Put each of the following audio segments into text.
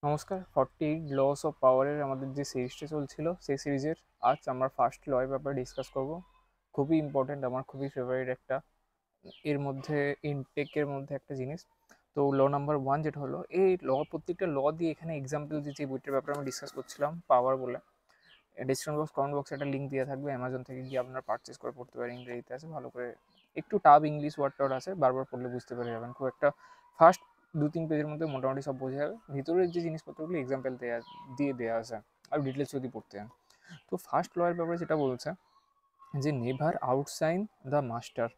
নমস্কার। 48 loss of পাওয়ারের আমাদের যে সিরিজটা চলছিল সেই সিরিজের আজ আমরা ফার্স্ট লয়ের ব্যাপারে ডিসকাস করব। খুবই ইম্পর্টেন্ট, আমার খুবই ফেভারিট একটা, এর মধ্যে ইনটেকের মধ্যে একটা জিনিস। তো ল নাম্বার 1 যেটা হলো, এই প্রত্যেকটা ল দিয়ে এখানে এক্সাম্পল দিয়ে যে বইটার ব্যাপারে আমরা ডিসকাস করছিলাম পাওয়ার বলে, ডিসক্রিপশন বক্স কমেন্ট বক্সে একটা লিঙ্ক দেওয়া থাকবে, অ্যামাজন থেকে গিয়ে আপনারা পারচেস করে পড়তে পারেন। ইংরেজিতে আছে, ভালো করে একটু টাফ ইংলিশ ওয়ার্ড টাওয়ার্ড আছে, বারবার পড়লে বুঝতে পেরে যাবেন। খুব একটা ফার্স্ট 2-3 পেজের মধ্যে মোটামুটি সব বোঝা যাবে। ভিতরের যে জিনিসপত্রগুলো এক্সাম্পল দিয়ে দেওয়া আছে, আর ডিটেলস যদি পড়তে চান। তো ফার্স্ট লয়ের ব্যাপারে যেটা বলছে যে নেভার আউটসাইন দ্য মাস্টার,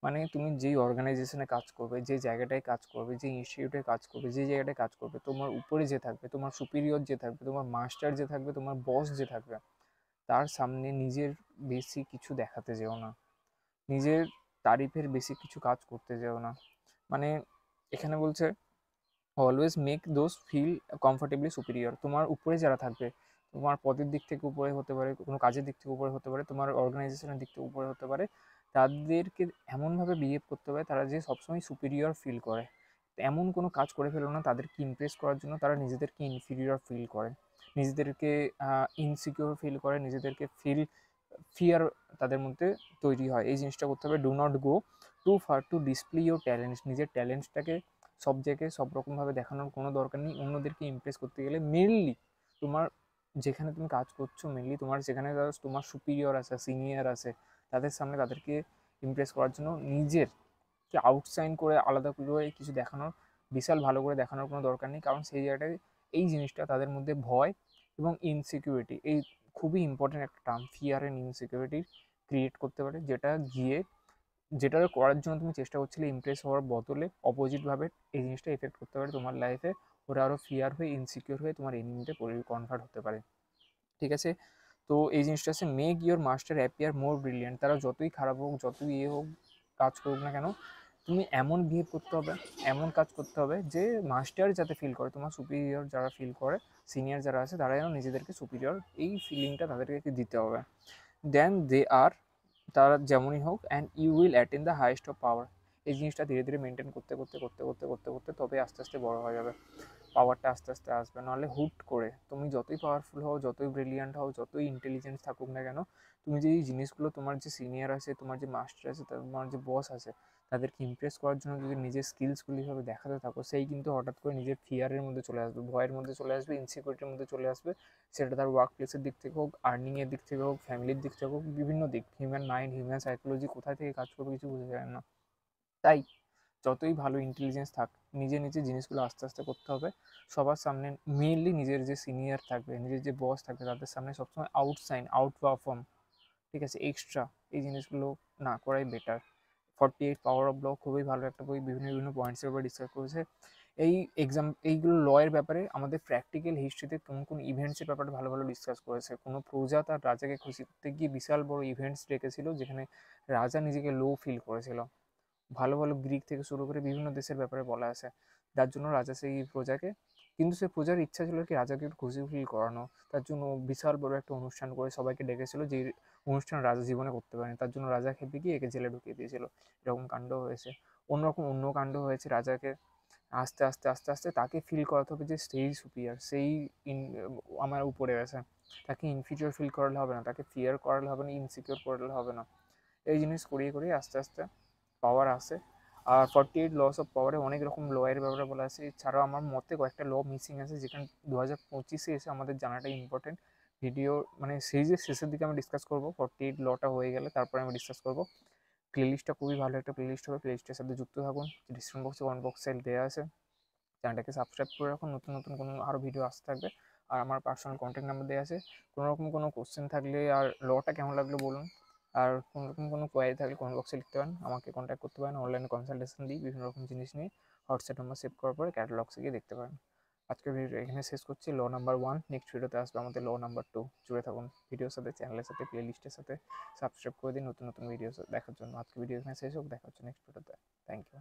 মানে তুমি যেই অর্গানাইজেশনে কাজ করবে, যে জায়গাটায় কাজ করবে, যে ইনস্টিটিউটে কাজ করবে, যে জায়গাটায় কাজ করবে, তোমার উপরে যে থাকবে, তোমার সুপিরিয়র যে থাকবে, তোমার মাস্টার যে থাকবে, তোমার বস যে থাকবে, তার সামনে নিজের বেশি কিছু দেখাতে যেও না, নিজের তারিফের বেশি কিছু কাজ করতে যেও না। মানে এখানে বলছে always make those feel comfortably superior. তোমার উপরে যারা থাকবে, তোমার পদের দিক থেকে উপরে হতে পারে, কোনো কাজের দিক থেকে উপরে হতে পারে, তোমার অর্গানাইজেশনের দিক থেকে উপরে হতে পারে, তাদেরকে এমনভাবে বিহেভ করতে হবে তারা যে সবসময় সুপিরিয়র ফিল করে। এমন কোনো কাজ করে ফেলো না তাদেরকে ইমপ্রেস করার জন্য তারা নিজেদেরকে ইনফিরিয়র ফিল করে, নিজেদেরকে ইনসিকিউর ফিল করে, নিজেদেরকে ফিয়ার তাদের মধ্যে তৈরি হয়। এই জিনিসটা করতে হবে। Do not go too far to display your talents. নিজের ট্যালেন্টসটাকে সব জায়গায় সব রকমভাবে দেখানোর কোনো দরকার নেই। অন্যদেরকে ইমপ্রেস করতে গেলে মেনলি তোমার যেখানে তুমি কাজ করছো, মেনলি তোমার যেখানে তোমার সুপিরিয়র আছে, সিনিয়র আছে, তাদের সামনে তাদেরকে ইমপ্রেস করার জন্য নিজেরকে আউটসাইন করে আলাদা করে কিছু দেখানোর, বিশাল ভালো করে দেখানোর কোনো দরকার নেই। কারণ সেই জায়গাটায় এই জিনিসটা তাদের মধ্যে ভয় এবং ইনসিকিউরিটি, এই খুবই ইম্পর্টেন্ট একটা term, fear and insecurity create করতে পারে, যেটা করার জন্য তুমি চেষ্টা করছিলে ইমপ্রেস হওয়ার বদলে অপোজিটভাবে এই জিনিসটা এফেক্ট করতে পারে তোমার লাইফে। ওরা আরও ফিয়ার হয়ে, ইনসিকিউর হয়ে তোমার এনিমিতে কনভার্ট হতে পারে। ঠিক আছে? তো এই জিনিসটা আছে make your master appear more brilliant. তারা যতই খারাপ হোক, যতই হোক, কাজ করুক না কেন, তুমি এমন বিহেভ করতে হবে, এমন কাজ করতে হবে যে মাস্টার যাতে ফিল করে, তোমার সুপিরিয়র যারা ফিল করে, সিনিয়র যারা আছে তারা যেন নিজেদেরকে সুপিরিয়র, এই ফিলিংটা তাদেরকে দিতে হবে। দেন দে আর, তারা যেমনই হোক, and you will attain the highest of power. এই জিনিসটা ধীরে ধীরে মেনটেন করতে করতে করতে করতে করতে করতে তবে আস্তে আস্তে বড় হয়ে যাবে, পাওয়ারটা আস্তে আস্তে আসবে। নাহলে হুট করে তুমি যতই পাওয়ারফুল হও, যতই ব্রিলিয়ান্ট হও, যতই ইন্টেলিজেন্স থাকুক না কেন, তুমি যে এই জিনিসগুলো তোমার যে সিনিয়র আছে, তোমার যে মাস্টার আছে, তোমার যে বস আছে, তাদেরকে ইমপ্রেস করার জন্য যদি নিজের স্কিলসগুলি ভাবে দেখাতে থাকো, সেই কিন্তু হঠাৎ করে নিজের ফিয়ারের মধ্যে চলে আসবে, ভয়ের মধ্যে চলে আসবে, ইনসিকিউরিটির মধ্যে চলে আসবে। সেটা তার ওয়ার্ক প্লেসের দিক থেকে হোক, আর্নিংয়ের দিক থেকে হোক, ফ্যামিলির দিক থেকে হোক, বিভিন্ন দিক, হিউম্যান মাইন্ড, হিউম্যান সাইকোলজি কোথায় থেকে কাজ করবে কিছু বোঝা যায় না। তাই যতই ভালো ইন্টেলিজেন্স থাক, নিজে নিজে জিনিসগুলো আস্তে আস্তে করতে হবে। সবার সামনে, মেনলি নিজের যে সিনিয়র থাকবে, নিজের যে বস থাকবে, তাদের সামনে সবসময় আউট পারফর্ম, ঠিক আছে, এক্সট্রা এই জিনিসগুলো না করাই বেটার। 48 পাওয়ার অফ ল খুবই ভালো একটা বই, বিভিন্ন বিভিন্ন পয়েন্টসের উপর ডিসকাস করেছে। এইগুলো লয়ের ব্যাপারে আমাদের প্র্যাকটিক্যাল হিস্ট্রিতে কোন কোন ইভেন্টসের ব্যাপারে ভালো ভালো ডিসকাস করেছে। কোনো প্রজা তার রাজাকে খুশি করতে গিয়ে বিশাল বড় ইভেন্টস রেখেছিল, যেখানে রাজা নিজেকে লো ফিল করেছিল। ভালো ভালো গ্রিক থেকে শুরু করে বিভিন্ন দেশের ব্যাপারে বলা আছে, যার জন্য রাজা সেই প্রজাকে, কিন্তু সে প্রজার ইচ্ছা ছিল কি রাজাকে একটু খুশি ফিল করানো, তার জন্য বিশাল বড় একটা অনুষ্ঠান করে সবাইকে ডেকেছিল, যে অনুষ্ঠান রাজা জীবনে করতে পারেনি। তার জন্য রাজা খেপে গিয়ে একে জেলে ঢুকিয়ে দিয়েছিল। এরকম কাণ্ড হয়েছে। অন্যরকম অন্য কাণ্ড হয়েছে। রাজাকে আস্তে আস্তে আস্তে আস্তে তাকে ফিল করাতে হবে যে সেই সুপিরিয়র, সেই আমার উপরে আছে। তাকে ইনফিরিয়র ফিল করালে হবে না, তাকে ফিয়ার করালে হবে না, ইনসিকিউর করালে হবে না। এই জিনিস করিয়ে করিয়ে আস্তে আস্তে পাওয়ার আসে। আর 48 লস অফ পাওয়ারে অনেক রকম ল এর ব্যাপারে বলা আছে। এছাড়াও আমার মতে কয়েকটা ল মিসিং আছে, যেখানে 2025-এ এসে আমাদের জানাটা ইম্পর্টেন্ট। ভিডিও মানে সিরিজের শেষের দিকে আমি ডিসকাস করবো, 48 লটা হয়ে গেলে তারপরে আমি ডিসকাস করবো। প্লেলিস্টটা খুবই ভালো একটা প্লেলিস্ট হবে, প্লেলিস্টের সাথে যুক্ত থাকুন। ডিসক্রিপশন বক্সে, কমেন্ট বক্সে দেওয়া আছে। চ্যানেলটাকে সাবস্ক্রাইব করে রাখুন, নতুন নতুন কোনো আরও ভিডিও আসতে থাকবে। আর আমার পার্সোনাল কন্ট্যাক্ট নাম্বার দেওয়া আছে। কোনো রকম কোনো কোশ্চেন থাকলে, আর লটা কেমন লাগলো বলুন, আর কোনো রকম কোনো কোয়ারি থাকলে কমেন্ট বক্সে লিখতে পারেন, আমাকে কন্ট্যাক্ট করতে পারেন। অনলাইনে কনসালটেশন দিই বিভিন্ন রকম জিনিস নিয়ে। হোয়াটসঅ্যাপ নাম্বার সেভ করার পরে ক্যাটালগসে গিয়ে দেখতে পারেন। আজকের ভিডিও এখানে শেষ করছি। ল নাম্বার 1, নেক্সট ভিডিওতে আসবে আমাদের ল নাম্বার 2। জুড়ে থাকুন ভিডিওর সাথে, চ্যানেলের সাথে, প্লেলিস্টের সাথে। সাবস্ক্রাইব করে দিন নতুন নতুন ভিডিও দেখার জন্য। আজকে ভিডিও এখানে শেষ হোক, দেখা হচ্ছে নেক্সট ভিডিওতে। Thank you.